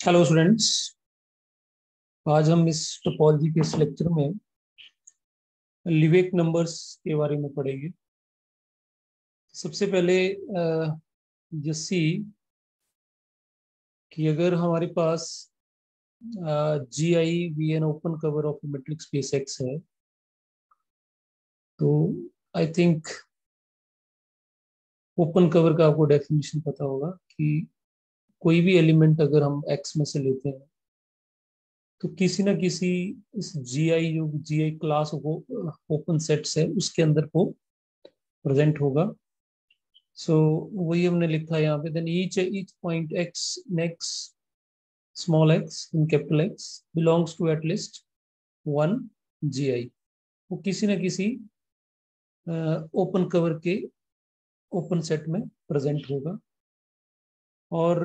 Hello students. आज हम इस टोपोलॉजी के इस लेक्चर में लिवेक नंबर्स के बारे में पढ़ेंगे। सबसे पहले जैसी कि अगर हमारे पास G I V N open cover of metric space X है, तो आई थिंक ओपन कवर का आपको डेफिनेशन पता होगा कि कोई भी एलिमेंट अगर हम एक्स में से लेते हैं तो किसी ना किसी इस जी आई जो जी आई क्लास ओपन सेट्स है उसके अंदर वो प्रेजेंट होगा। सो वही हमने लिखा है यहाँ पे, then each point X next small X in capital X belongs to at least one G I. वो किसी न किसी ओपन कवर के ओपन सेट में प्रेजेंट होगा। और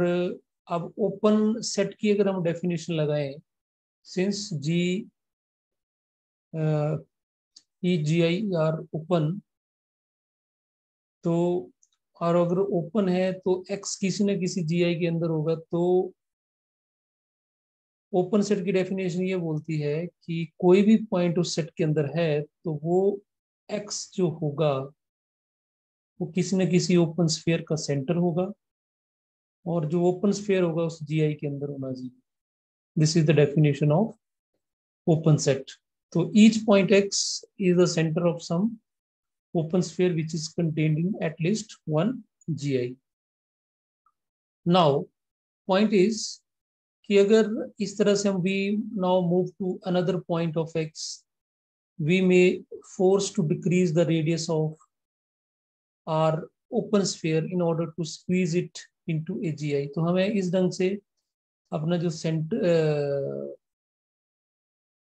अब ओपन सेट की अगर हम डेफिनेशन लगाएं, since G E G I R open, तो और अगर ओपन है तो एक्स किसी न किसी जी आई के अंदर होगा, तो ओपन सेट की डेफिनेशन ये बोलती है कि कोई भी पॉइंट उस सेट के अंदर है तो वो एक्स जो होगा वो किसी न किसी ओपन स्फीयर का सेंटर होगा, और जो ओपन स्फीयर होगा उस जीआई के अंदर होना चाहिए। This is the definition of open set. तो each point X is the centre of some open sphere which is contained in at least one G I. Now point is कि अगर इस तरह से हम we now move to another point of X, we may force to decrease the radius of our open sphere in order to squeeze it into AGI। तो हमें इस ढंग से अपना जो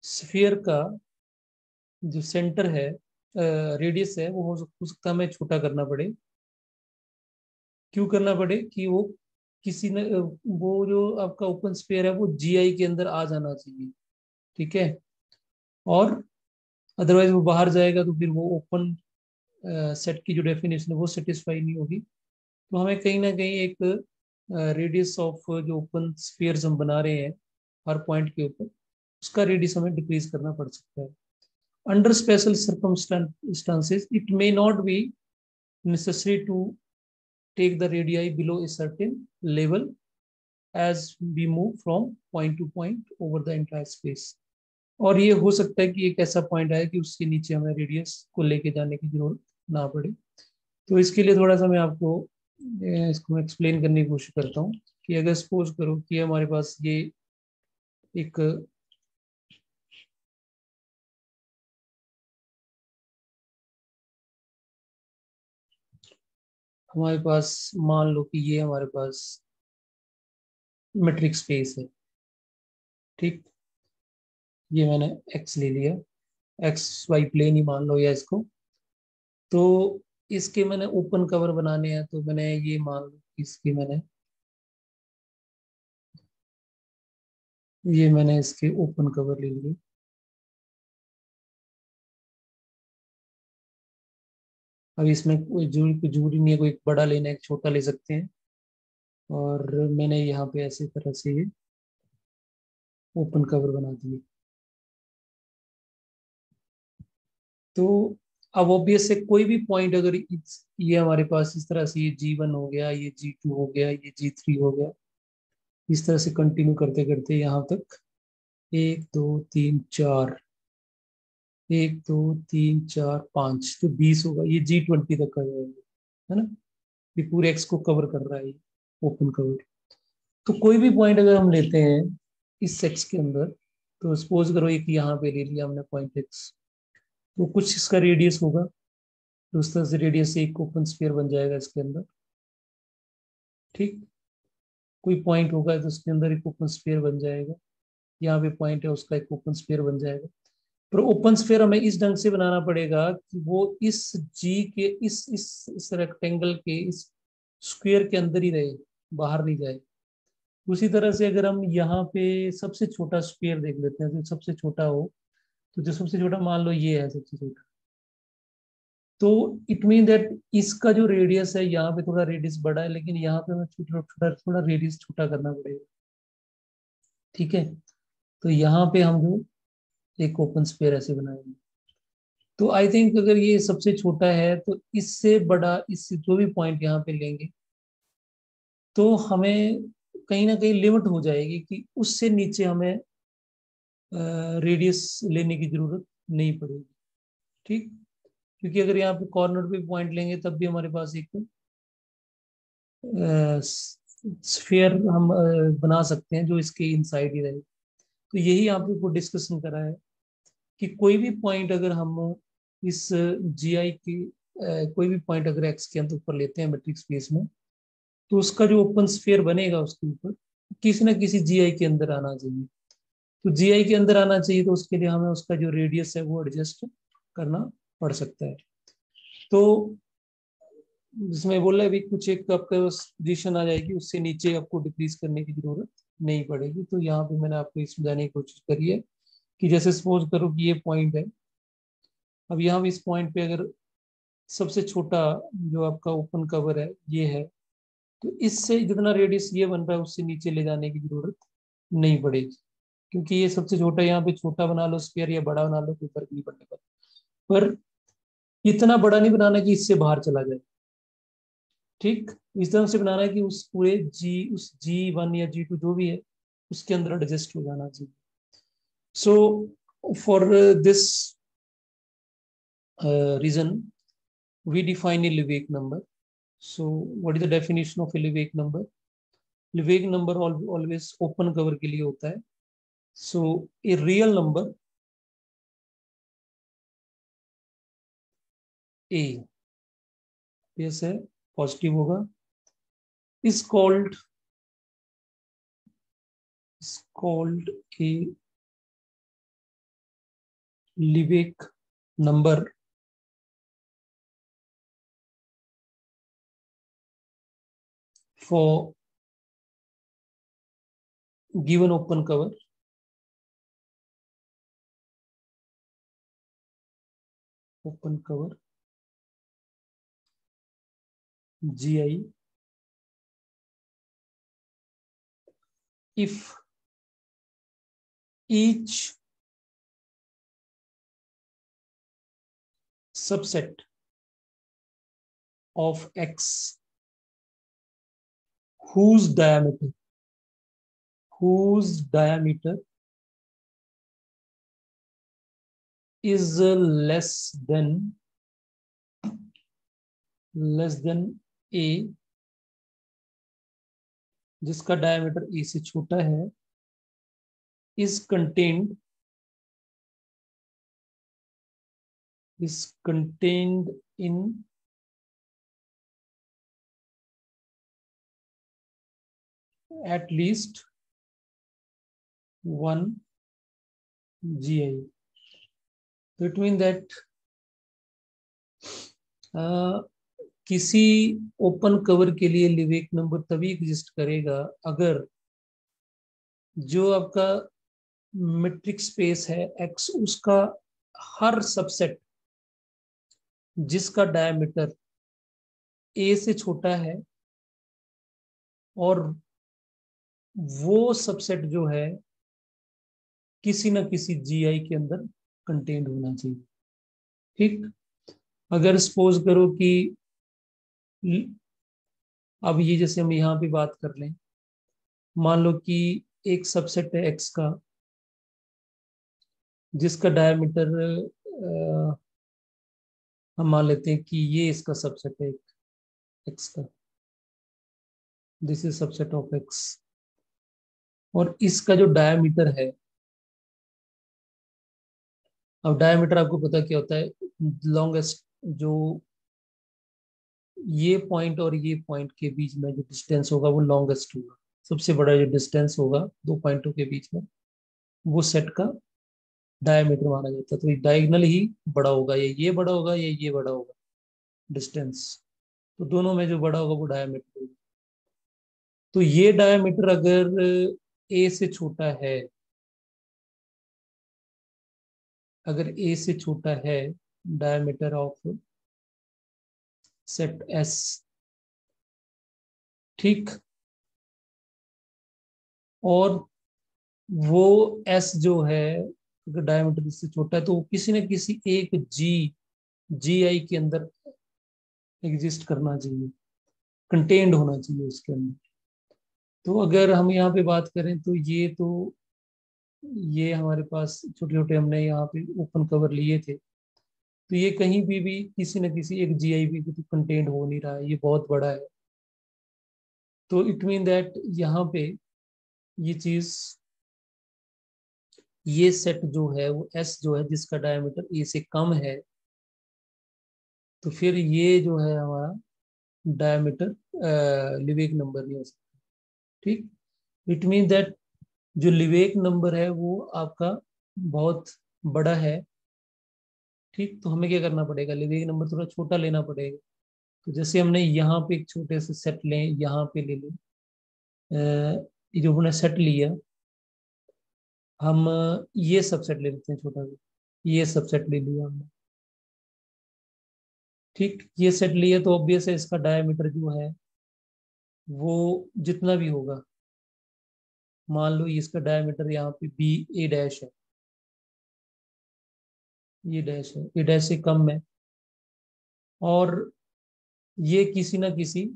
स्फीयर का जो सेंटर है, रेडियस है, वो हो सकता है हमें छोटा करना पड़े। क्यों करना पड़े? कि वो किसी ने वो जो आपका ओपन स्फीयर है वो जीआई के अंदर आ जाना चाहिए, ठीक है। और अदरवाइज वो बाहर जाएगा तो फिर वो ओपन सेट की जो डेफिनेशन है वो सेटिस्फाई नहीं होगी। तो हमें कहीं ना कहीं एक रेडियस ऑफ जो ओपन स्फीयर्स हम बना रहे हैं हर पॉइंट के ऊपर, उसका रेडियस हमें डिक्रीज करना पड़ सकता है। Under special circumstances it may not be necessary to take the radii below a certain level as we move from point to point over the entire space। और ये हो सकता है कि एक ऐसा पॉइंट आए कि उसके नीचे हमें रेडियस को लेके जाने की जरूरत ना पड़े। तो इसके लिए थोड़ा सा मैं आपको इसको एक्सप्लेन करने की कोशिश करता हूँ कि अगर सपोज करो कि हमारे पास ये एक हमारे पास मान लो कि ये हमारे पास मेट्रिक स्पेस है, ठीक। ये मैंने एक्स ले लिया, एक्स वाई प्लेन ही मान लो या इसको। तो इसके मैंने ओपन कवर बनाने हैं, तो मैंने ये मान लो इसके मैंने इसके ओपन कवर ले लिए। अब इसमें कोई जरूरी नहीं है कोई बड़ा लेना है, एक छोटा ले सकते हैं। और मैंने यहाँ पे ऐसी तरह से ये ओपन कवर बना दिए। तो अब ऑब्वियस है कोई भी पॉइंट अगर ये हमारे पास इस तरह से ये G1 हो गया, ये G2 हो गया, ये G3 हो गया, इस तरह से कंटिन्यू करते करते यहाँ तक 1 2 3 4, 1 2 3 4 5, तो 20 होगा। ये G20 तक का जाएगा, है ना। ये पूरे एक्स को कवर कर रहा है ये ओपन कवर। तो कोई भी पॉइंट अगर हम लेते हैं इस सेक्स के अंदर, तो सपोज करो एक यहाँ पे ले लिया हमने पॉइंट एक्स, तो कुछ इसका रेडियस होगा, तो उस तरह से रेडियस से एक ओपन स्फीयर बन जाएगा इसके अंदर, ठीक। कोई पॉइंट होगा तो उसके अंदर एक ओपन स्फीयर बन जाएगा। यहाँ पे पॉइंट है, उसका एक ओपन स्फीयर बन जाएगा। पर ओपन स्फीयर हमें इस ढंग से बनाना पड़ेगा कि वो इस जी के इस रेक्टेंगल के इस स्क्वायर के अंदर ही रहे, बाहर नहीं जाए। उसी तरह से अगर हम यहाँ पे सबसे छोटा स्क्वायर देख लेते हैं, तो सबसे छोटा हो, तो जो सबसे छोटा मान लो ये है सबसे छोटा, तो इट मीन दैट इसका जो रेडियस है यहाँ पे थोड़ा रेडियस बड़ा है, लेकिन यहाँ पे हमें छोटा थोड़ा थोड़ा रेडियस छोटा करना पड़ेगा। ठीक है, तो यहाँ पे हम जो एक ओपन स्फीयर ऐसे बनाएंगे, तो आई थिंक अगर ये सबसे छोटा है तो इससे बड़ा, इससे जो भी पॉइंट यहाँ पे लेंगे तो हमें कहीं ना कहीं लिमिट हो जाएगी कि उससे नीचे हमें रेडियस लेने की जरूरत नहीं पड़ेगी। ठीक, क्योंकि अगर यहाँ पे कॉर्नर पे पॉइंट लेंगे तब भी हमारे पास एक स्फीयर हम बना सकते हैं जो इसके इनसाइड ही रहे। तो यही यहाँ पे डिस्कशन करा है कि कोई भी पॉइंट अगर हम इस GI की कोई भी पॉइंट अगर एक्स के अंदर ऊपर लेते हैं मेट्रिक स्पेस में, तो उसका जो ओपन स्फीयर बनेगा उसके ऊपर किसी ना किसी GI के अंदर आना चाहिए। तो GI के अंदर आना चाहिए तो उसके लिए हमें उसका जो रेडियस है वो एडजस्ट करना पड़ सकता है। तो जिसमें बोल रहा है भी कुछ एक आपका पोजीशन आ जाएगी, उससे नीचे आपको डिक्रीज करने की जरूरत नहीं पड़ेगी। तो यहाँ पे मैंने आपको समझाने की कोशिश करी है कि जैसे सपोज करो कि ये पॉइंट है, अब यहाँ भी इस पॉइंट पे अगर सबसे छोटा जो आपका ओपन कवर है ये है, तो इससे जितना रेडियस ये बन रहा है उससे नीचे ले जाने की जरूरत नहीं पड़ेगी, क्योंकि ये सबसे छोटा, यहाँ पे छोटा बना लो स्फीयर या बड़ा बना लो कोई फर्क नहीं पड़ने का। पर इतना बड़ा नहीं बनाना कि इससे बाहर चला जाए। ठीक, इस तरह से बनाना है कि उस पूरे उस G1 या G2 जो भी है उसके अंदर एडजस्ट हो जाना चाहिए। So for this reason we define a Lebesgue number. So what is the definition of a Lebesgue number? Lebesgue number always open cover के लिए होता है. So a real number a, yes है, पॉजिटिव होगा, is called a Lebesgue number for given open cover GI if each subset of X whose diameter is less than a, जिसका diameter ए से छोटा है, is contained in at least one GI. So it means that किसी open cover के लिए लिवेक number तभी exist करेगा अगर जो आपका मेट्रिक स्पेस है एक्स, उसका हर सबसेट जिसका डायमीटर ए से छोटा है, और वो सबसेट जो है किसी ना किसी GI के अंदर कंटेन्ड होना चाहिए। ठीक, अगर सपोज करो कि अब ये जैसे हम यहाँ पे बात कर लें, मान लो कि एक सबसेट है एक्स का जिसका डायमीटर हम मान लेते हैं कि ये इसका सबसेट है एक्स का, this is subset of x, और इसका जो डायमीटर है, अब डायमीटर आपको पता क्या होता है, लॉन्गेस्ट जो ये पॉइंट और ये पॉइंट के बीच में जो डिस्टेंस होगा वो लॉन्गेस्ट होगा, सबसे बड़ा जो डिस्टेंस होगा दो पॉइंटों के बीच में वो सेट का डायमीटर माना जाता है। तो डायगोनल ही बड़ा होगा, ये बड़ा होगा, ये बड़ा होगा डिस्टेंस, तो दोनों में जो बड़ा होगा वो डायमीटर होगा। तो ये डायमीटर अगर ए से छोटा है, अगर ए से छोटा है डायमीटर ऑफ सेट एस, ठीक, और वो एस जो है अगर डायमीटर इससे छोटा है तो वो किसी न किसी एक जी आई के अंदर एग्जिस्ट करना चाहिए, कंटेन्ड होना चाहिए उसके अंदर। तो अगर हम यहाँ पे बात करें तो ये हमारे पास छोटे छोटे हमने यहाँ पे ओपन कवर लिए थे, तो ये कहीं भी किसी न किसी एक जीआईबी को तो कंटेन्ड हो नहीं रहा है, ये बहुत बड़ा है। तो इट मीन दैट यहाँ पे ये चीज, ये सेट जो है वो एस जो है जिसका डायमीटर ए से कम है, तो फिर ये जो है हमारा डायमीटर लिवेक नंबर नहीं हो सकता। ठीक, इट मीन दैट जो लिवेक नंबर है वो आपका बहुत बड़ा है। ठीक, तो हमें क्या करना पड़ेगा, लिवेक नंबर थोड़ा छोटा लेना पड़ेगा। तो जैसे हमने यहाँ पे एक छोटे से सेट लें, यहाँ पे ले लें, ये जो हमने सेट लिया, हम ये सबसेट ले लेते हैं छोटा सा, ये सबसेट ले लिया हमने। ठीक, ये सेट लिया तो ऑब्वियस है इसका डायमीटर जो है वो जितना भी होगा, मान लो इसका डायमीटर यहाँ पे बी ए डैश है, ये डैश है, ए डैश से कम है, और ये किसी ना किसी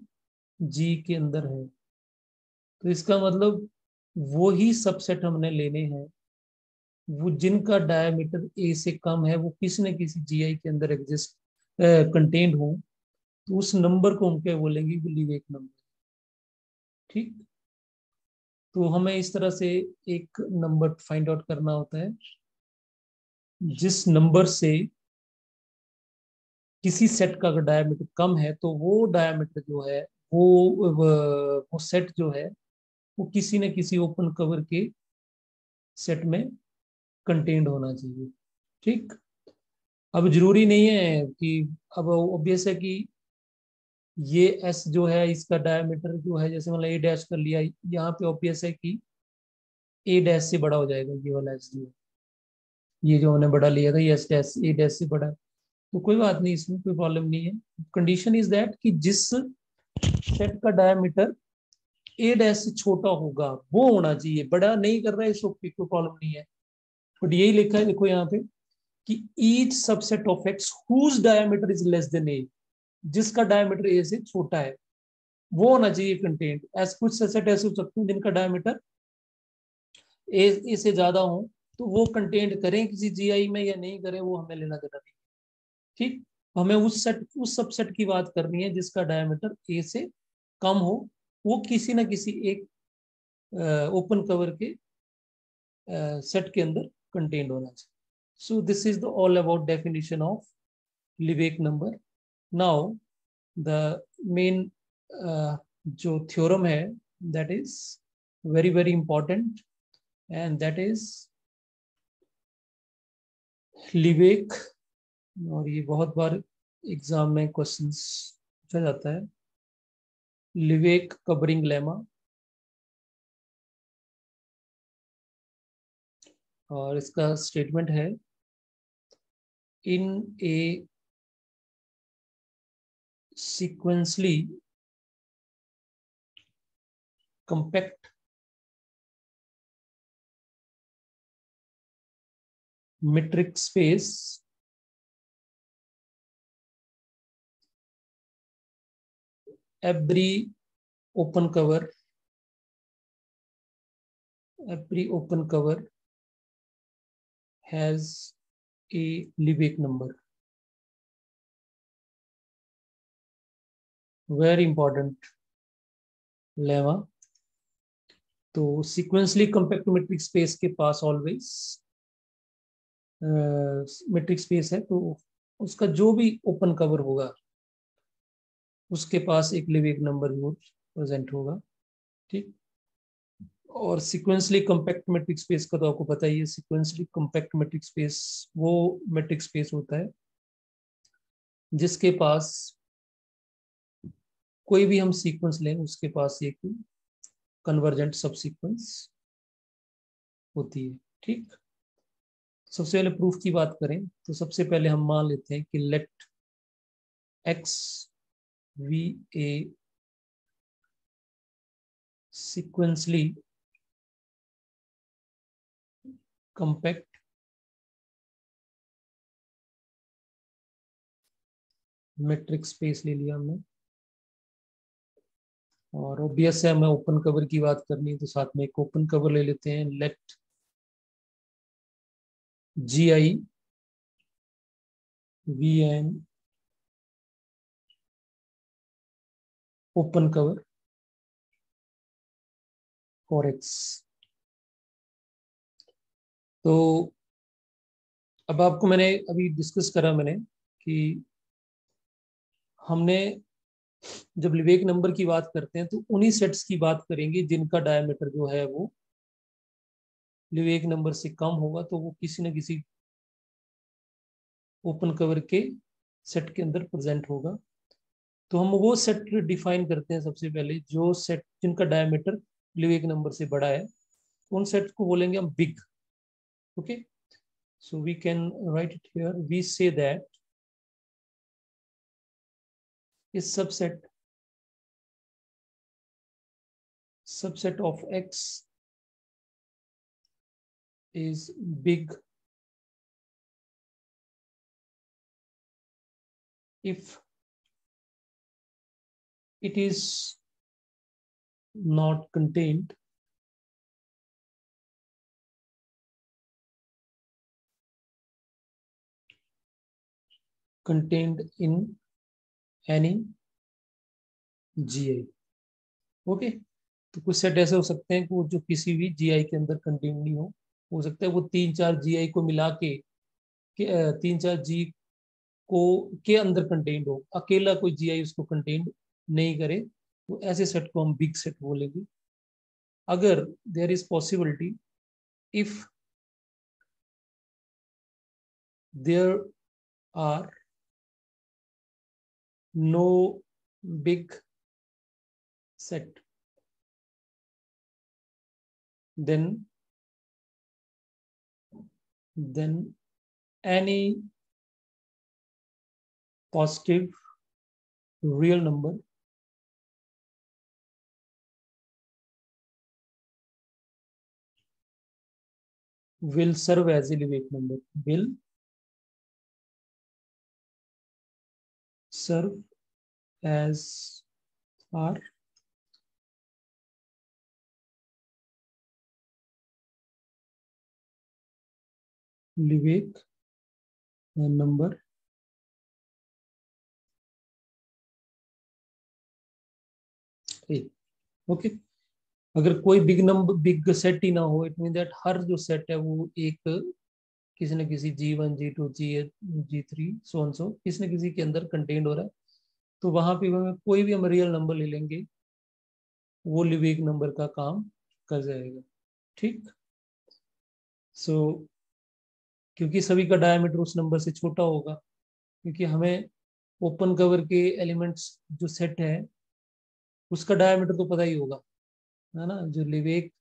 जी के अंदर है। तो इसका मतलब वो ही सबसेट हमने लेने हैं वो जिनका डायमीटर ए से कम है, वो किसी न किसी जीआई के अंदर एग्जिस्ट कंटेन्ड हो, तो उस नंबर को हम क्या बोलेंगे, लीवेक नंबर। ठीक, तो हमें इस तरह से एक नंबर फाइंड आउट करना होता है जिस नंबर से किसी सेट का अगर डायमीटर कम है तो वो डायमीटर जो है वो सेट जो है वो किसी न किसी ओपन कवर के सेट में कंटेन्ड होना चाहिए। ठीक, अब जरूरी नहीं है कि, अब ऑब्वियस है कि ये एस जो है इसका डायमीटर जो है, जैसे मतलब ए डैश कर लिया, यहाँ पे ऑब्वियस है कि ए डैश से बड़ा हो जाएगा ये वाला एस जो है, ये जो हमने बड़ा लिया था ये एस डैश ए डैश से बड़ा है। तो कोई बात नहीं, इसमें कोई प्रॉब्लम नहीं है। कंडीशन इज दैट कि जिस सेट का डायमीटर ए डैश से छोटा होगा वो होना चाहिए, बड़ा नहीं कर रहा है इस कोई प्रॉब्लम नहीं है। बट यही लिखा है देखो यहाँ पे कि each subset of X whose diameter is less than A, जिसका डायमीटर ए से छोटा है वो होना चाहिए कंटेंट। ऐसे कुछ सबसेट ऐसे हो सकते हैं जिनका डायमीटर ए से ज्यादा हो, तो वो कंटेंट करें किसी जीआई में या नहीं करें वो हमें लेना देना नहीं। ठीक, हमें उस सबसेट की बात करनी है जिसका डायमीटर ए से कम हो, वो किसी ना किसी एक ओपन कवर के सेट के अंदर कंटेन्ड होना चाहिए। So this is the all about definition of Lebesgue number. Now the main जो थ्योरम है that is very very important, and that is Lebesgue. और ये बहुत बार एग्जाम में क्वेश्चंस पूछा जाता है, लिवेक कवरिंग लेमा। और इसका स्टेटमेंट है, इन ए sequentially compact metric space, every open cover has a Lebesgue number. Very important lemma। तो sequentially compact metric space के पास always metric space है, तो उसका जो भी ओपन कवर होगा उसके पास एक Lebesgue नंबर जरूर प्रेजेंट होगा। ठीक, और सिक्वेंसली कम्पैक्ट मेट्रिक स्पेस का तो आपको पता ही है, सिक्वेंसली कम्पैक्ट मेट्रिक स्पेस वो मेट्रिक स्पेस होता है जिसके पास कोई भी हम सीक्वेंस लें उसके पास एक कन्वर्जेंट सब सीक्वेंस होती है। ठीक, सबसे पहले प्रूफ की बात करें तो सबसे पहले हम मान लेते हैं कि let X be a sequentially compact metric space ले लिया हमने, और ऑब्वियस है हमें ओपन कवर की बात करनी है तो साथ में एक ओपन कवर ले लेते हैं. Let GI VN open cover for X. तो अब आपको मैंने अभी डिस्कस करा मैंने कि हमने जब लिवेक नंबर की बात करते हैं तो उन्हीं सेट्स की बात करेंगे जिनका डायमीटर जो है वो लिवेक नंबर से कम होगा, तो वो किसी न किसी ओपन कवर के सेट के अंदर प्रेजेंट होगा. तो हम वो सेट डिफाइन करते हैं सबसे पहले जो सेट जिनका डायमीटर लिवेक नंबर से बड़ा है, उन सेट को बोलेंगे हम big. Okay, so we can write it here. We say that is subset of X is big if it is not contained in any GI. Okay, तो कुछ सेट ऐसे हो सकते हैं कि वो जो किसी भी GI के अंदर कंटेन नहीं हो सकता है वो 3-4 GI को मिला के 3-4 जी को के अंदर कंटेन्ड हो, अकेला कोई GI उसको कंटेन्ड नहीं करे, तो ऐसे सेट को हम बिग सेट बोलेंगे. अगर there is possibility if there are no big set, then any positive real number will serve as a Levesque number, will serve as our Levesque number. Okay, अगर कोई बिग नंबर बिग सेट ही ना हो, it mean that हर जो set है वो एक किसी न किसी G1 G2 G3 सो किसी न किसी के अंदर कंटेन्ड हो रहा है, तो वहां पे हमें कोई भी हम रियल नंबर ले लेंगे वो लिवेक नंबर का काम कर जाएगा. ठीक, सो क्योंकि सभी का डायमीटर उस नंबर से छोटा होगा, क्योंकि हमें ओपन कवर के एलिमेंट्स जो सेट है उसका डायमीटर तो पता ही होगा, है ना. जो लिवेक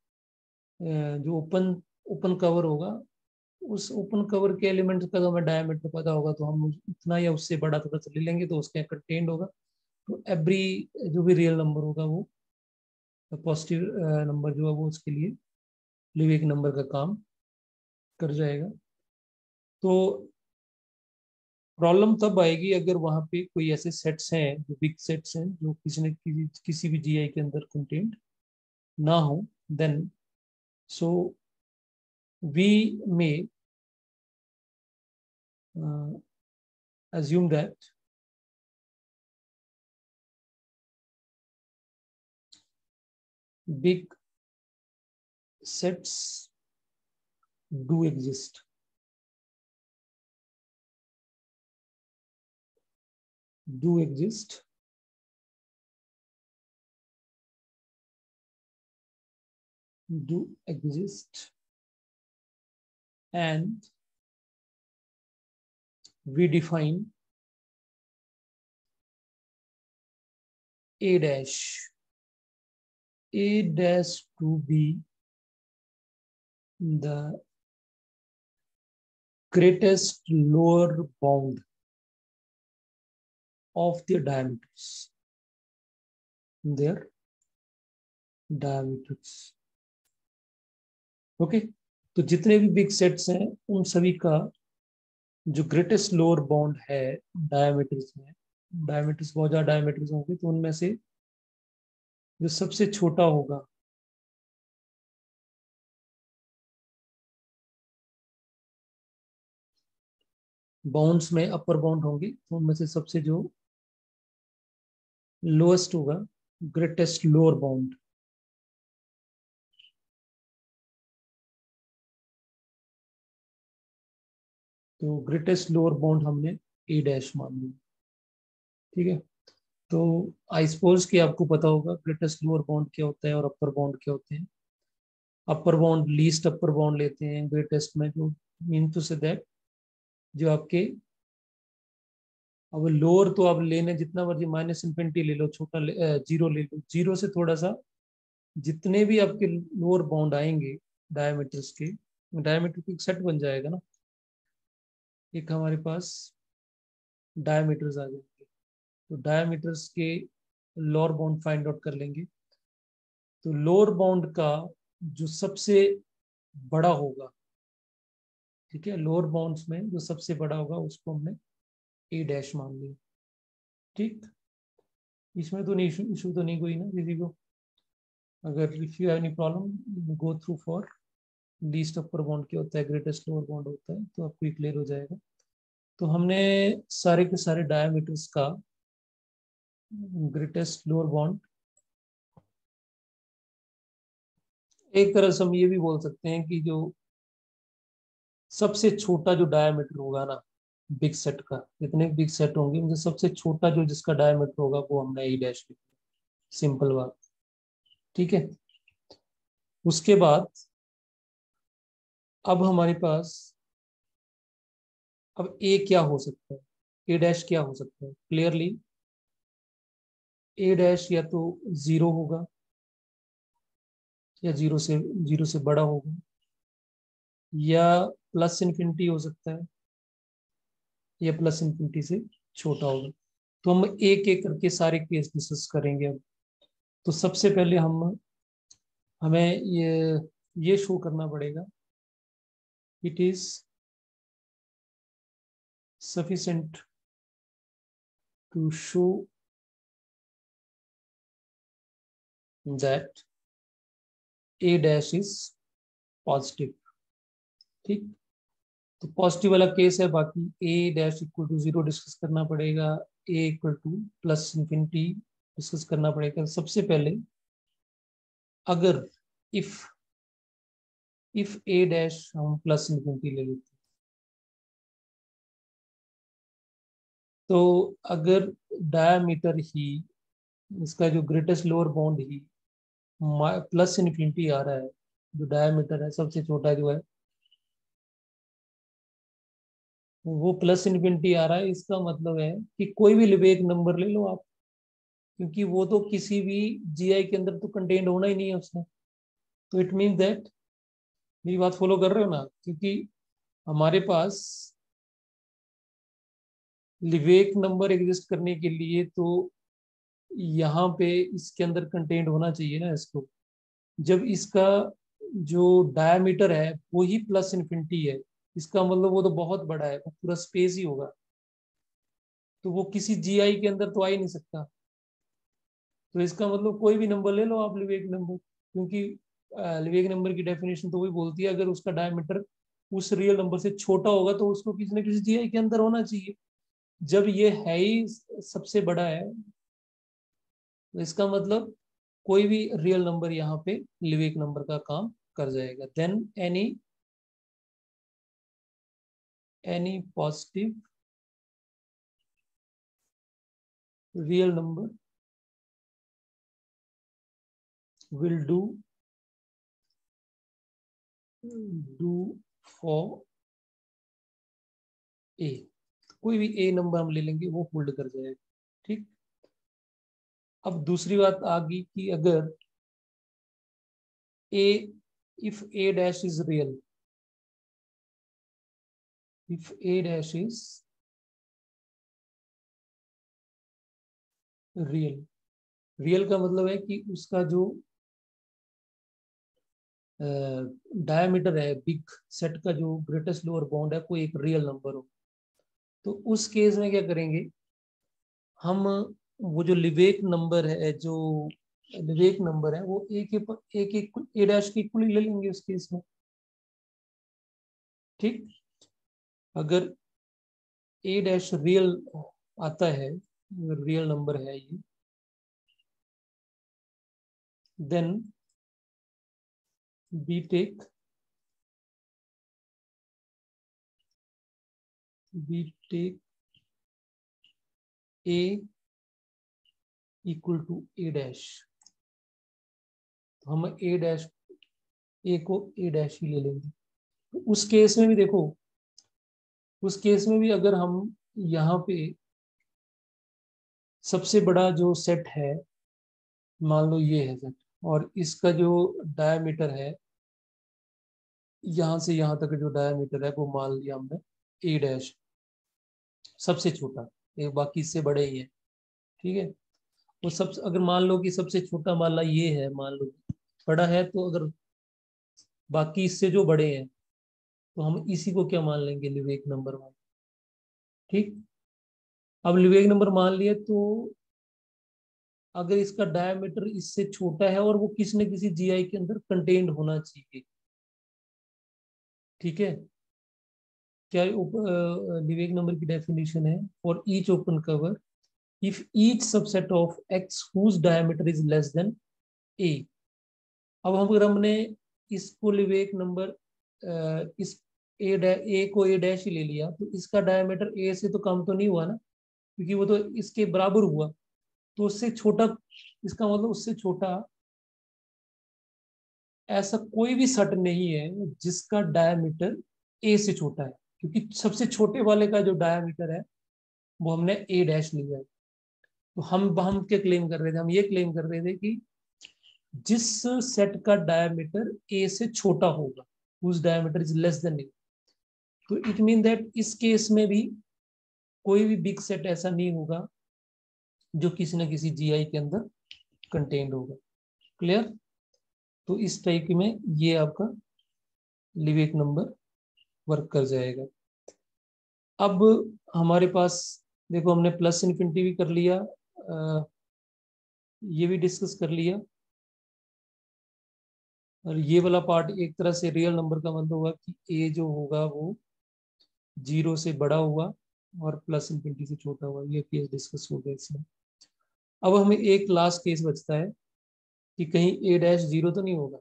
जो ओपन ओपन कवर होगा उस ओपन कवर के एलिमेंट्स का तो हमें डायमीटर पता होगा, तो हम उतना या उससे बड़ा थोड़ा सा ले लेंगे तो उसके कंटेंट होगा. तो एवरी जो भी रियल नंबर होगा वो पॉजिटिव नंबर जो है वो उसके लिए लिवेक नंबर का काम कर जाएगा. तो प्रॉब्लम तब आएगी अगर वहां पे कोई ऐसे सेट्स हैं जो बिग सेट्स हैं जो किसी भी GI के अंदर कंटेंट ना हो, then so we may assume that big sets do exist. Do exist and we define a dash to be the greatest lower bound of their diameters. Okay, तो जितने भी बिग सेट्स हैं उन सभी का जो ग्रेटेस्ट लोअर बाउंड है diameters में, डायमीटर्स बहुत ज्यादा डायमीटर्स होंगे तो उनमें से जो सबसे छोटा होगा बाउंड्स में अपर बाउंड होंगे तो उनमें से सबसे जो लोएस्ट होगा ग्रेटेस्ट लोअर बाउंड, तो ग्रेटेस्ट लोअर बाउंड हमने ए डैश मान लिया। ठीक है, तो आई सपोज कि आपको पता होगा ग्रेटेस्ट लोअर बाउंड क्या होता है और अपर बाउंड क्या होते हैं। Upper bound least upper bound लेते हैं ग्रेटेस्ट में, जो मीन टू से दैट जो आपके, अब लोअर तो आप लेने जितना मर्जी माइनस इन्फिनिटी ले लो, छोटा जीरो ले लो, जीरो से थोड़ा सा जितने भी आपके लोअर बाउंड आएंगे डायमीटर्स के, डायमीटर का एक सेट बन जाएगा ना, एक हमारे पास डायमीटर्स आ जाएंगे, तो डायमीटर्स के लोअर बाउंड फाइंड आउट कर लेंगे। तो लोअर बाउंड का जो सबसे बड़ा होगा, ठीक है, लोअर बाउंड्स में जो सबसे बड़ा होगा उसको हमने ए डैश मान लिया। ठीक, इसमें तो नहीं इशू तो नहीं कोई ना किसी को। अगर if you have any problem go through for least upper bound क्या होता है, ग्रेटेस्ट लोअर बाउंड होता है, तो आपको क्लियर हो जाएगा। तो हमने सारे के सारे डायमीटर्स का ग्रेटेस्ट लोअर बाउंड, एक तरह से हम ये भी बोल सकते हैं कि जो सबसे छोटा जो डायमीटर होगा ना बिग सेट का, जितने बिग सेट होंगे उनसे सबसे छोटा जो जिसका डायमीटर होगा वो हमने ई डैश लिखा, सिंपल बात। ठीक है, उसके बाद अब हमारे पास, अब ए क्या हो सकता है, ए डैश क्या हो सकता है क्लियरली, ए डैश या तो जीरो होगा या जीरो से बड़ा होगा, या प्लस इन्फिनिटी हो सकता है, या प्लस इन्फिनिटी से छोटा होगा। तो हम एक एक करके सारे केस डिस्कस करेंगे अब। तो सबसे पहले हमें ये शो करना पड़ेगा, it is sufficient to show that a dash is positive। ठीक, तो पॉजिटिव वाला केस है, बाकी A dash equal to zero discuss करना पड़ेगा, A equal to plus infinity discuss करना पड़ेगा। सबसे पहले अगर इफ इफ ए डैश हम प्लस इंफिनिटी ले लेते हैं, तो अगर डायमीटर ही इसका जो ग्रेटेस्ट लोअर बाउंड ही प्लस इन्फिनिटी आ रहा है, जो डायमीटर है सबसे छोटा जो है वो प्लस इन्फिनिटी आ रहा है, इसका मतलब है कि कोई भी लिबेक नंबर ले लो आप, क्योंकि वो तो किसी भी जीआई के अंदर तो कंटेन्ड होना ही नहीं है उसमें। तो इट मीन दैट, मेरी बात फॉलो कर रहे हो ना, क्योंकि हमारे पास लिबेक नंबर एग्जिस्ट करने के लिए तो यहाँ पे इसके अंदर कंटेन्ड होना चाहिए ना इसको। जब इसका जो डायमीटर है वो ही प्लस इन्फिनिटी है, इसका मतलब वो तो बहुत बड़ा है, वो पूरा स्पेस ही होगा, तो वो किसी जीआई के अंदर तो आ ही नहीं सकता। तो इसका मतलब कोई भी नंबर ले लो आप लिवेक नंबर, क्योंकि लिवेक नंबर की डेफिनेशन तो वही बोलती है अगर उसका डायमीटर उस रियल नंबर से छोटा होगा तो उसको किसी न किसी जीआई के अंदर होना चाहिए। जब ये है ही सबसे बड़ा है, तो इसका मतलब कोई भी रियल नंबर यहाँ पे लिवेक नंबर का काम कर जाएगा। Then any positive real number will do for a, कोई भी ए नंबर हम ले लेंगे वो होल्ड कर जाएगा। ठीक, अब दूसरी बात आ गई कि अगर A, if A dash is real, if A dash is real, real का मतलब है कि उसका जो डायमीटर है बिग सेट का, जो ग्रेटेस्ट लोअर बाउंड है, कोई एक रियल नंबर हो, तो उस केस में क्या करेंगे हम, वो जो लिवेक नंबर है, जो लिवेक नंबर है वो एक एक ए डैश की इक्वल ले लेंगे उस केस में। ठीक, अगर ए डैश रियल आता है, रियल नंबर है ये, then b take a equal to a dash, तो हम ए डैश, ए को ए डैश ही ले लेंगे। तो उस केस में भी देखो, उस केस में भी अगर हम यहाँ पे सबसे बड़ा जो सेट है, मान लो ये है सेट, और इसका जो डायमीटर है, यहाँ से यहाँ तक जो डायमीटर है वो मान लिया हमने ए डैश, सबसे छोटा, ये बाकी इससे बड़े ही है। ठीक है, वो सब अगर मान लो कि सबसे छोटा माला ये है, मान लो बड़ा है, तो अगर बाकी इससे जो बड़े हैं तो हम इसी को क्या मान लेंगे, लिवेक नंबर मान। ठीक, अब लिवेक नंबर मान लिए, तो अगर इसका डायमीटर इससे छोटा है और वो किसी न किसी जीआई के अंदर कंटेन्ड होना चाहिए। ठीक है, क्या लिवेक नंबर की डेफिनेशन है, for each open cover if each subset of X whose diameter is less than A. अब हम अगर हमने इसको लिवेक नंबर इस ए को ए डैश ही ले लिया, तो इसका डायमीटर ए से तो कम तो नहीं हुआ ना, क्योंकि वो तो इसके बराबर हुआ, तो उससे छोटा, इसका मतलब उससे छोटा ऐसा कोई भी सेट नहीं है जिसका डायमीटर ए से छोटा है, क्योंकि सबसे छोटे वाले का जो डायमीटर है वो हमने ए डैश लिया है। तो हम क्या क्लेम कर रहे थे, हम ये क्लेम कर रहे थे कि जिस सेट का डायमीटर ए से छोटा होगा, उस डायमीटर इज लेस देन ए, तो इट मीन दैट इस केस में भी कोई भी बिग सेट ऐसा नहीं होगा जो किसी न किसी जीआई के अंदर कंटेन्ड होगा। क्लियर? तो इस टाइप में ये आपका लिवेक नंबर वर्क कर जाएगा। अब हमारे पास देखो, हमने प्लस इन्फिनिटी भी कर लिया, ये भी डिस्कस कर लिया, और ये वाला पार्ट एक तरह से रियल नंबर का मतलब हुआ कि ए जो होगा वो 0 से बड़ा हुआ और प्लस इन्फिनिटी से छोटा हुआ, ये केस डिस्कस हो गया इसमें। अब हमें एक लास्ट केस बचता है कि कहीं ए डैश 0 तो नहीं होगा।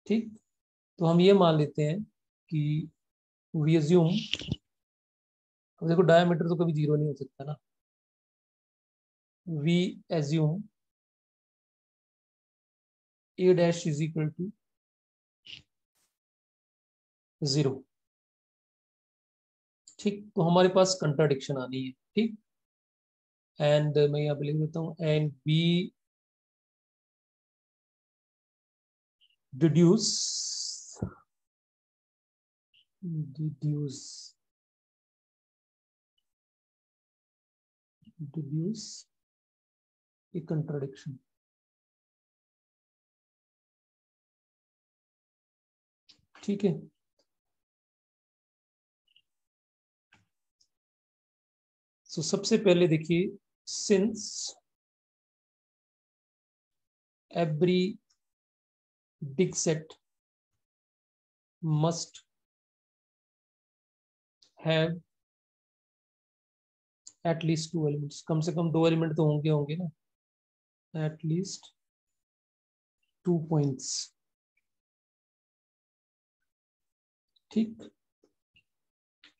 ठीक, तो हम ये मान लेते हैं कि वी अज्यूम, अब देखो डायमीटर तो कभी 0 नहीं हो सकता ना, we assume a dash is equal to 0। ठीक, तो हमारे पास कंट्राडिक्शन आनी है। ठीक, एंड मैं यहाँ पे लिख देता हूँ, and be deduce deduce deduce a contradiction. ठीक है, सो सबसे पहले देखिए, since every big set must have at least 2 elements, कम से कम 2 एलिमेंट तो होंगे होंगे ना, एट लीस्ट 2 पॉइंट्स। ठीक,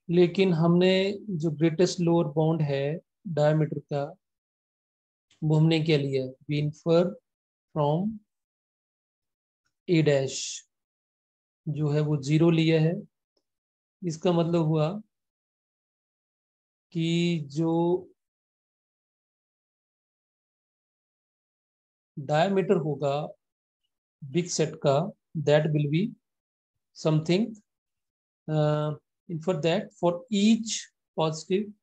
लेकिन हमने जो ग्रेटेस्ट लोअर बाउंड है डायमीटर का, वो हमने क्या लिया है, we infer from a dash, जो है वो 0 लिया है। इसका मतलब हुआ कि जो डायमीटर होगा बिग सेट का, that will be something infer that for each positive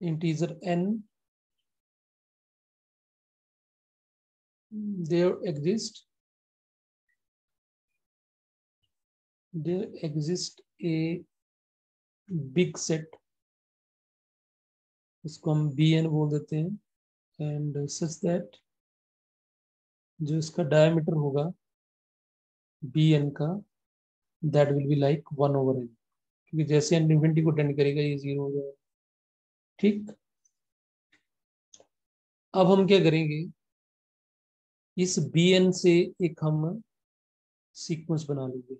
integer n there exists a big set, उसको हम bn बोल देते हैं, एंड सच दैट जो इसका डायमीटर होगा bn का, that will be like 1/n, क्योंकि जैसे इन्फिनिटी को टेंड करेगा ये 0 हो जाएगा। ठीक, अब हम क्या करेंगे, इस bn से एक हम सीक्वेंस बना लेंगे।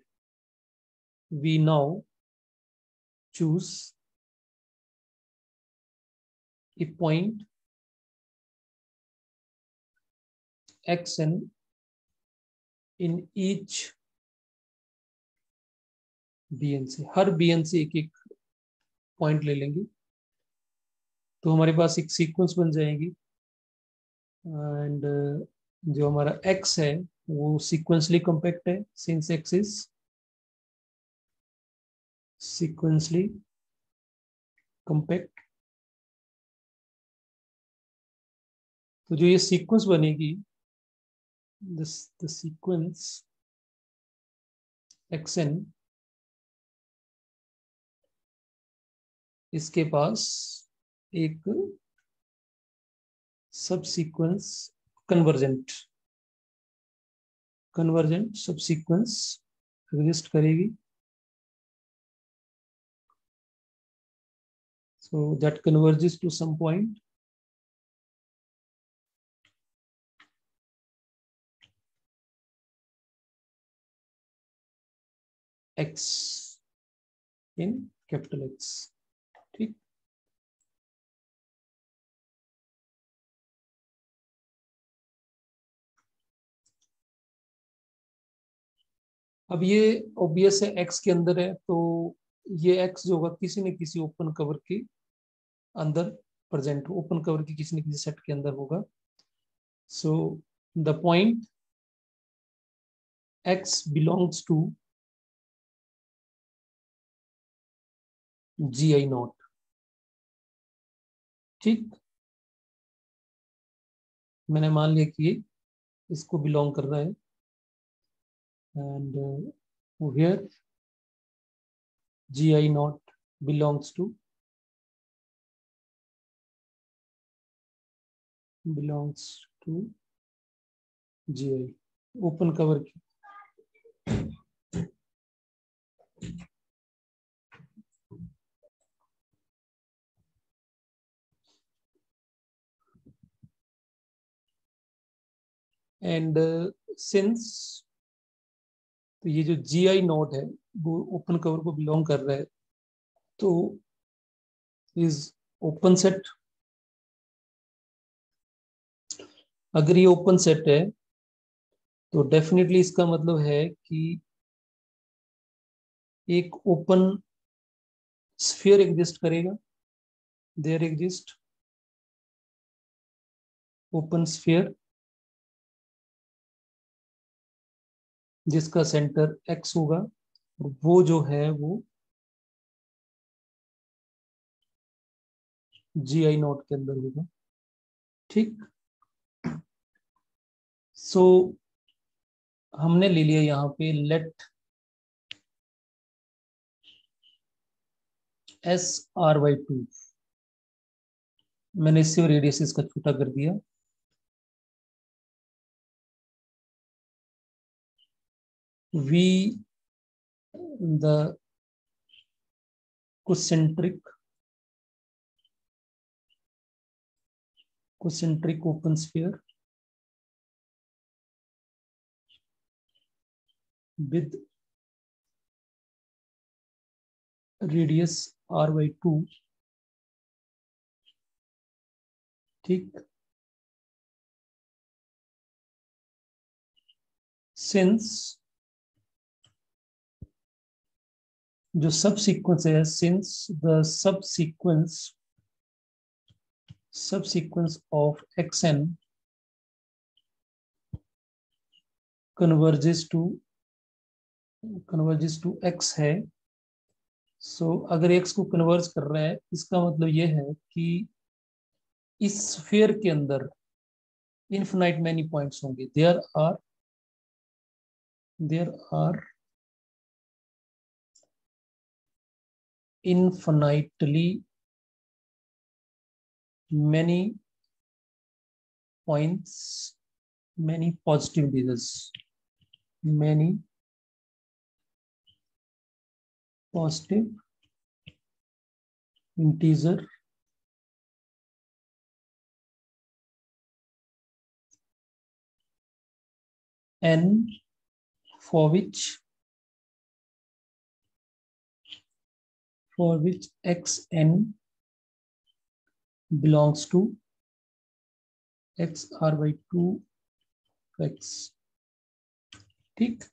We now choose a point xn in each bn से, हर bn से एक एक पॉइंट ले लेंगे, तो हमारे पास एक सीक्वेंस बन जाएगी। एंड जो हमारा x है वो सीक्वेंसली कॉम्पैक्ट है, since x is sequentially compact. तो जो ये सीक्वेंस बनेगी, द सीक्वेंस xn, इसके पास एक सब सीक्वेंस कन्वर्जेंट सब सीक्वेंस एग्जिस्ट करेगी। So that converges to some point x in capital X। ठीक, अब ये ऑब्वियस है x के अंदर है, तो ये x जो होगा किसी न किसी ओपन कवर के अंदर प्रेजेंट, ओपन कवर की किसी न किसी सेट के अंदर होगा। So the point x belongs to gi not. ठीक, मैंने मान लिया कि ये इसको बिलोंग कर रहा है, and here gi not belongs to gi, open cover की। एंड सिंस, तो ये जो gi नोट है वो ओपन कवर को बिलोंग कर रहा है, तो इज ओपन सेट। अगर ये ओपन सेट है तो डेफिनेटली इसका मतलब है कि एक ओपन स्फीयर एग्जिस्ट करेगा। देयर एग्जिस्ट ओपन स्फीयर जिसका सेंटर x होगा, और वो जो है वो gi नोट के अंदर होगा। ठीक, सो हमने ले लिया यहाँ पे लेट SR/2, मैंने इससे रेडियस इसका छोटा कर दिया। V the concentric open sphere with radius R/2। ठीक, सिंस जो सब सीक्वेंस है, since the sub sequence of xn converges to x है। सो अगर x को कन्वर्ज कर रहा है, इसका मतलब ये है कि इस स्फीयर के अंदर इनफिनाइट मैनी पॉइंट्स होंगे, there are infinitely many points, many positive integers, many positive integer n for which xn belongs to x r by 2x। ठीक,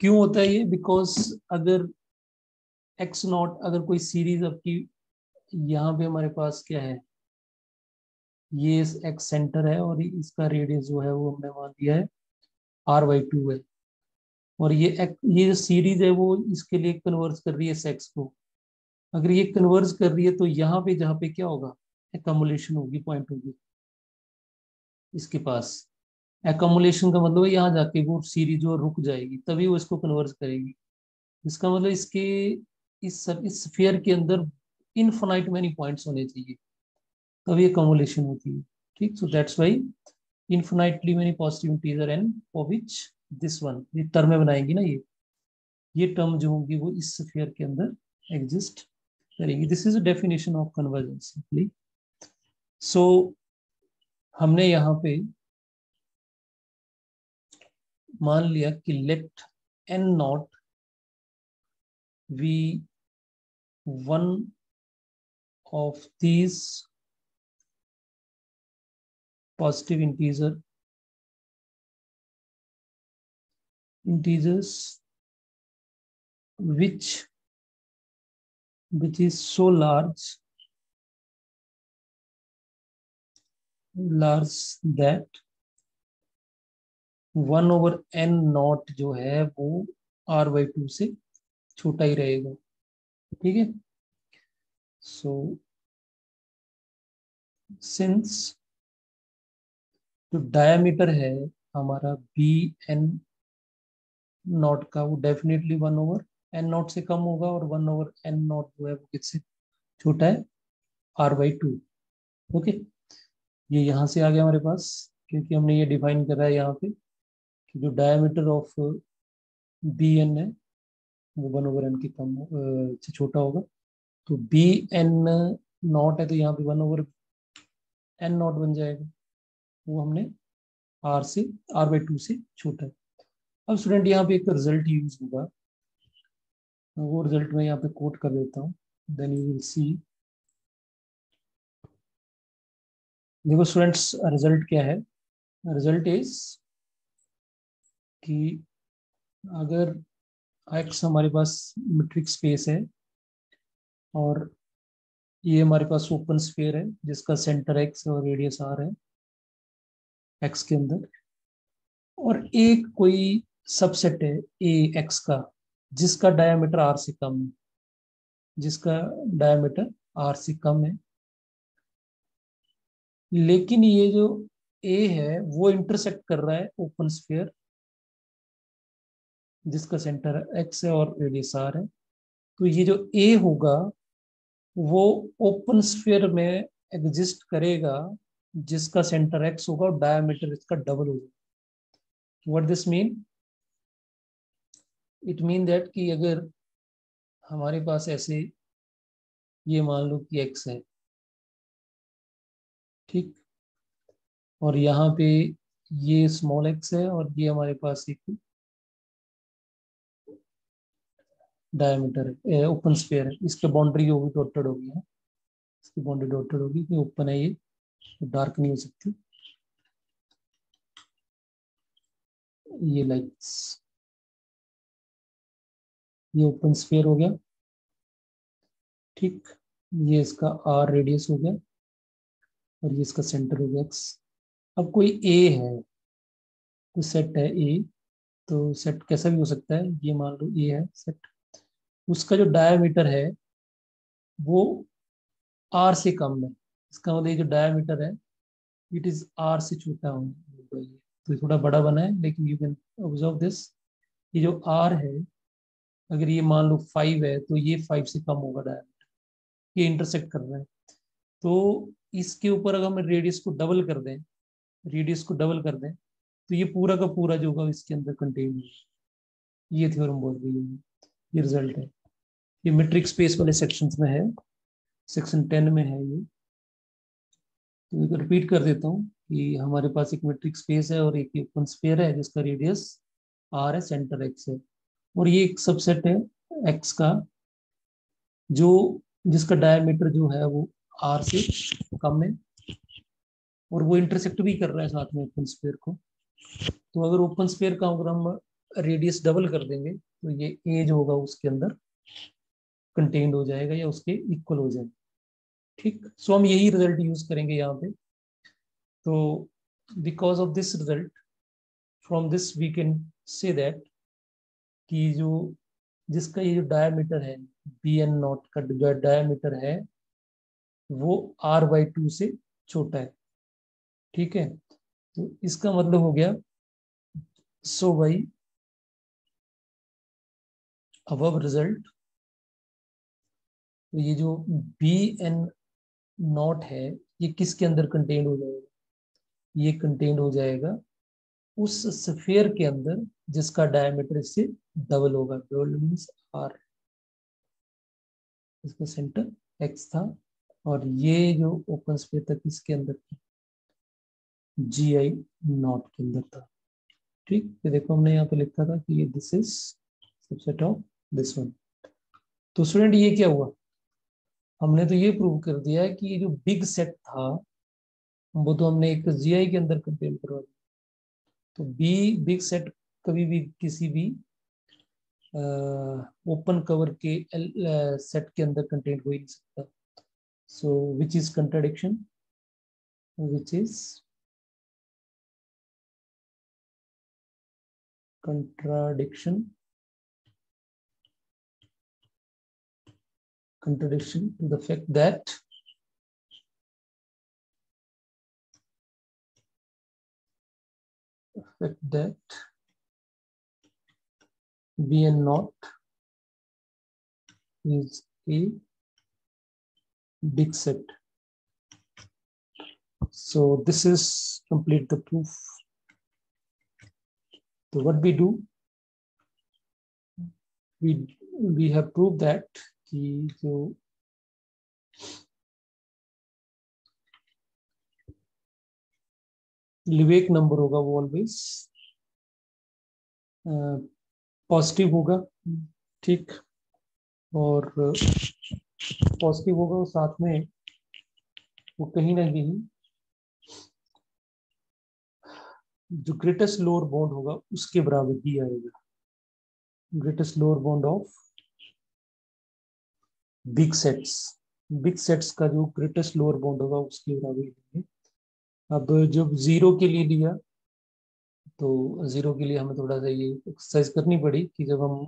क्यों होता है ये? बिकॉज अगर x नॉट, अगर कोई सीरीज आपकी, यहाँ पे हमारे पास क्या है, ये x सेंटर है और इसका रेडियस जो है वो हमने मान दिया है r/2 है, और ये जो सीरीज है वो इसके लिए कन्वर्ज कर रही है सेक्स को। अगर ये कन्वर्ज कर रही है तो यहाँ पे जहाँ पे क्या होगा, एकमुलेशन होगी, पॉइंट होगी इसके पास। एकमुलेशन का मतलब है यहाँ जाके वो सीरीज जो रुक जाएगी, तभी वो इसको कन्वर्ज करेगी। इसका मतलब इसके इस स्फीयर के अंदर इनफिनाइट मैनी पॉइंट्स होने चाहिए, तभी एकमुलेशन होती है। ठीक, so that's why infinitely many positive integer N for which this one, ये टर्म बनाएंगी ना, ये टर्म जो होंगी वो इस स्फीयर के अंदर एग्जिस्ट करेंगी। This is a definition of convergence simply. So हमने यहाँ पे मान लिया कि let N naught be one of these positive integers which is so large that 1/n naught जो है वो r/2 से छोटा ही रहेगा। ठीक है, सो सिंस जो डायमीटर है हमारा bn नॉट का, वो डेफिनेटली 1/n नॉट से कम होगा, और 1/n नॉट जो है वो किससे छोटा है, r/2। ओके, ये यहाँ से आ गया हमारे पास, क्योंकि हमने ये डिफाइन करा है यहाँ पे कि जो डायमीटर ऑफ bn है वो 1/n के कम से छोटा होगा। तो bn नॉट है तो यहाँ पे 1/n नॉट बन जाएगा, वो हमने r/2 से छोटा है। अब स्टूडेंट यहाँ पे एक रिजल्ट यूज होगा, वो रिजल्ट मैं यहाँ पे कोट कर देता हूँ, देन यू विल सी। देखो स्टूडेंट्स, रिजल्ट क्या है? रिजल्ट इज कि अगर x हमारे पास मीट्रिक स्पेस है और ये हमारे पास ओपन स्फीयर है जिसका सेंटर x और रेडियस r है x के अंदर, और एक कोई सबसेट है a x का जिसका डायमीटर r से कम है, जिसका डायमीटर r से कम है, लेकिन ये जो a है वो इंटरसेक्ट कर रहा है ओपन स्फीयर जिसका सेंटर x है और रेडियस r है। तो ये जो a होगा वो ओपन स्फीयर में एग्जिस्ट करेगा जिसका सेंटर x होगा और डायमीटर इसका डबल होगा। What this mean? It mean that कि अगर हमारे पास ऐसे, ये मान लो कि x है, ठीक, और यहाँ पे ये स्मॉल x है और ये हमारे पास एक डायमीटर है, ओपन स्फीयर है, इसके बाउंड्री होगी डॉटेड होगी है, इसकी बाउंड्री डॉटेड होगी कि ओपन है, ये तो डार्क नहीं हो सकती। ये लाइट्स, ये ओपन स्फीयर हो गया, ठीक, ये इसका r रेडियस हो गया और ये इसका सेंटर हो गया x। अब कोई a है, तो सेट है a, तो सेट कैसा भी हो सकता है, ये मान लो a है सेट, उसका जो डायमीटर है वो r से कम है, इसका मतलब ये जो डायमीटर है इट इज r से छोटा होगा, होगा ये, तो थोड़ा बड़ा बना है, लेकिन यू कैन ऑब्जर्व दिस, ये जो आर है, अगर ये मान लो 5 है तो ये 5 से कम होगा डायमीटर, ये इंटरसेक्ट कर रहा है। तो इसके ऊपर अगर हम रेडियस को डबल कर दें, रेडियस को डबल कर दें, तो ये पूरा का पूरा जो होगा इसके अंदर कंटेन होगा। ये थ्योरम बोल रही है, ये रिजल्ट है। ये मेट्रिक स्पेस वाले सेक्शंस में है, सेक्शन 10 में है ये। तो एक रिपीट कर देता हूँ कि हमारे पास एक मेट्रिक स्पेस है और एक ओपन स्फीयर है जिसका रेडियस आर है, सेंटर एक्स है, और ये एक सबसेट है एक्स का जो जिसका डायमीटर जो है वो आर से कम है, और वो इंटरसेक्ट भी कर रहा है साथ में ओपन स्फीयर को। तो अगर ओपन स्फीयर का अगर हम रेडियस डबल कर देंगे तो ये ए जो होगा उसके अंदर कंटेन्ड हो जाएगा या उसके इक्वल हो जाएगा। ठीक, सो हम यही रिजल्ट यूज करेंगे यहाँ पे। तो because of this result, from this we can say that कि जो जिसका ये जो डायमीटर है, बी एन नॉट का जो डायमीटर है वो r/2 से छोटा है। ठीक है, तो इसका मतलब हो गया, सो भाई अबव रिजल्ट, तो ये जो बी एन नॉट है ये किसके अंदर कंटेन्ड हो जाएगा, ये कंटेन्ड हो जाएगा उस स्फीयर के अंदर जिसका डायमीटर इससे डबल होगा। डबल मीन्स आर, इसका सेंटर एक्स था, और ये जो ओपन स्फीयर था किसके अंदर था, जी आई नॉट के अंदर था। ठीक, ये देखो हमने यहाँ पे लिखा था कि ये this is subset of this one. तो स्टूडेंट ये क्या हुआ, हमने तो ये प्रूव कर दिया है कि ये जो बिग सेट था वो तो हमने एक जीआई के अंदर कंटेन करवा दिया। तो बी बिग सेट कभी भी किसी भी ओपन कवर के सेट के अंदर कंटेंट हो ही नहीं सकता। So which is contradiction, which is contradiction to the fact that Bn naught is a big set. So this is complete the proof. So what we do, we have proved that कि जो लिवेक number होगा वो always positive होगा। ठीक, और positive होगा और साथ में वो कहीं ना कहीं जो ग्रेटेस्ट लोअर बाउंड होगा उसके बराबर ही आएगा। Greatest lower bound of big sets का जो ग्रेटेस्ट लोअर बाउंड होगा उसके बराबर ही लेंगे। अब जब जीरो के लिए लिया तो जीरो के लिए हमें थोड़ा सा ये एक्सरसाइज करनी पड़ी कि जब हम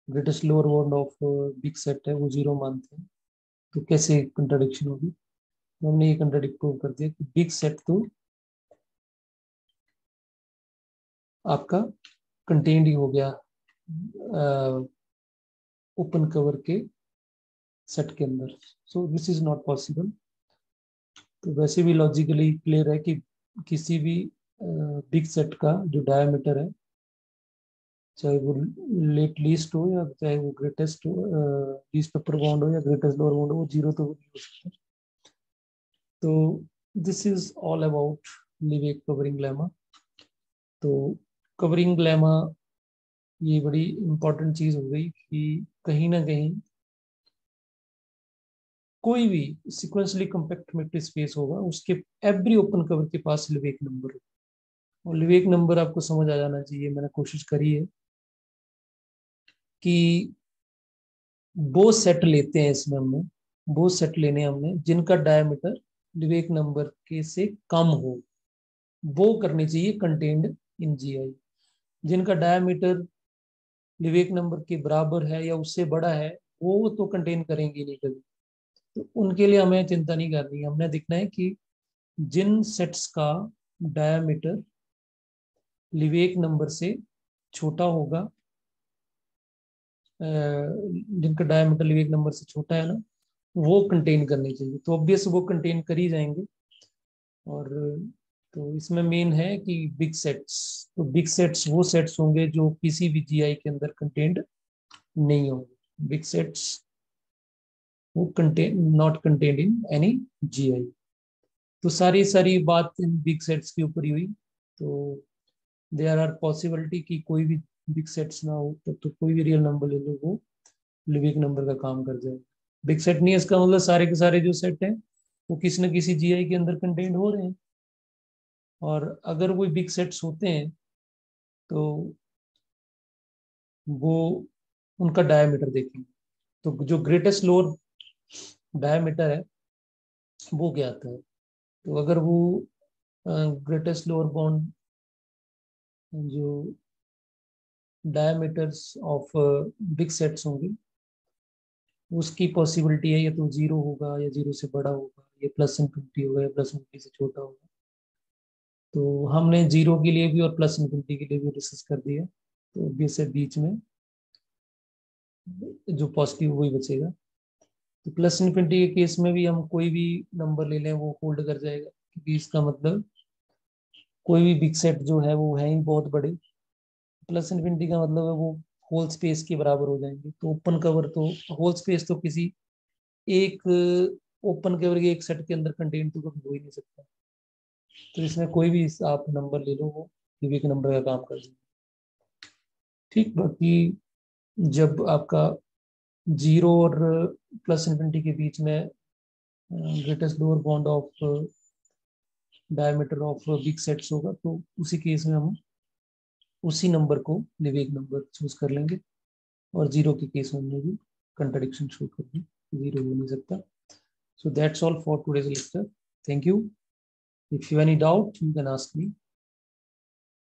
greatest lower bound of big set है वो जीरो मानते हैं तो कैसे कंट्राडिक्शन होगी। तो हमने ये कंट्राडिक्ट प्रूव कर दिया कि बिग सेट तो आपका कंटेन्ड ही हो गया ओपन कवर के सेट के अंदर। सो दिस इज नॉट पॉसिबल। तो वैसे भी लॉजिकली क्लियर है कि किसी भी बिग सेट का जो डायमीटर है, चाहे वो लेट लीस्ट हो या चाहे वो ग्रेटेस्ट लीस्ट अपर बाउंड हो या ग्रेटेस्ट लोअर बाउंड हो, वो जीरो तो नहीं हो सकता। तो this is all about Lebesgue covering lemma. तो कवरिंग लेमा ये बड़ी इंपॉर्टेंट चीज हो गई कि कहीं ना कहीं कोई भी सिक्वेंशली कॉम्पैक्ट मैट्रिक्स स्पेस होगा उसके एवरी ओपन कवर के पास लिवेक नंबर है, और लिवेक नंबर आपको समझ आ जाना चाहिए। मैंने कोशिश करी है कि वो सेट लेते हैं, इसमें हमने वो सेट लेने हमने जिनका डायमीटर लिवेक नंबर के से कम हो, वो करनी चाहिए कंटेन्ड इन जीआई। जिनका डायमीटर लिवेक नंबर के बराबर है या उससे बड़ा है वो तो कंटेन करेंगे नहीं कभी, तो उनके लिए हमें चिंता नहीं करनी है। हमने देखना है कि जिन सेट्स का डायमीटर लिवेक नंबर से छोटा होगा, जिनका डायमीटर लिवेक नंबर से छोटा है ना, वो कंटेन करनी चाहिए। तो ऑब्वियस वो कंटेन कर ही जाएंगे। और तो इसमें मेन है कि बिग सेट्स, तो बिग सेट्स वो सेट्स होंगे जो किसी भी जीआई के अंदर कंटेन्ड नहीं होंगे। बिग सेट्स वो contain not contained in any GI. तो सारी सारी बात इन बिग सेट्स के ऊपर ही हुई। तो देयर आर पॉसिबिलिटी कि कोई भी बिग सेट्स ना हो, तब तो कोई भी रियल नंबर ले लो वो लिविक नंबर का काम कर जाए। बिग सेट नहीं है इसका मतलब सारे के सारे जो सेट हैं वो किसी न किसी जीआई के अंदर कंटेन्ड हो रहे हैं। और अगर वो बिग सेट्स होते हैं तो वो उनका डायमीटर देखेंगे। तो जो ग्रेटेस्ट लोअर डायमीटर है वो क्या आता है। तो अगर वो ग्रेटेस्ट लोअर बाउंड जो डायमीटर्स ऑफ बिग सेट्स होंगे, उसकी पॉसिबिलिटी है या तो जीरो होगा या जीरो से बड़ा होगा, या प्लस इनफिनिटी होगा या प्लस इनफिनिटी से छोटा होगा। तो हमने जीरो के लिए भी और प्लस इनफिनिटी के लिए भी डिस्कस कर दिया। तो ऑब्वियस है बीच में जो पॉजिटिव वही बचेगा। तो प्लस इनफिनिटी के केस में भी हम कोई भी नंबर ले लें वो होल्ड कर जाएगा, क्योंकि इसका मतलब कोई भी बिग सेट जो है वो है ही बहुत बड़े। प्लस इनफिनिटी का मतलब है वो होल स्पेस के बराबर हो जाएंगे। तो ओपन कवर तो होल स्पेस तो किसी एक ओपन कवर के एक सेट के अंदर कंटेन तो कभी हो ही नहीं सकता। तो इसमें कोई भी आप नंबर ले लो वो क्यूबिक नंबर का काम कर देंगे। ठीक, बाकी जब आपका जीरो और प्लस इनफिनिटी के बीच में greatest lower bound of diameter of big sets होगा, तो उसी केस में हम उसी नंबर को लिविक नंबर चूज कर लेंगे। और जीरो के केस में हमने भी कंट्राडिक्शन शो कर दी, जीरो हो नहीं सकता। So that's all for today's lecture. Thank you. If you have any doubt, you can ask me.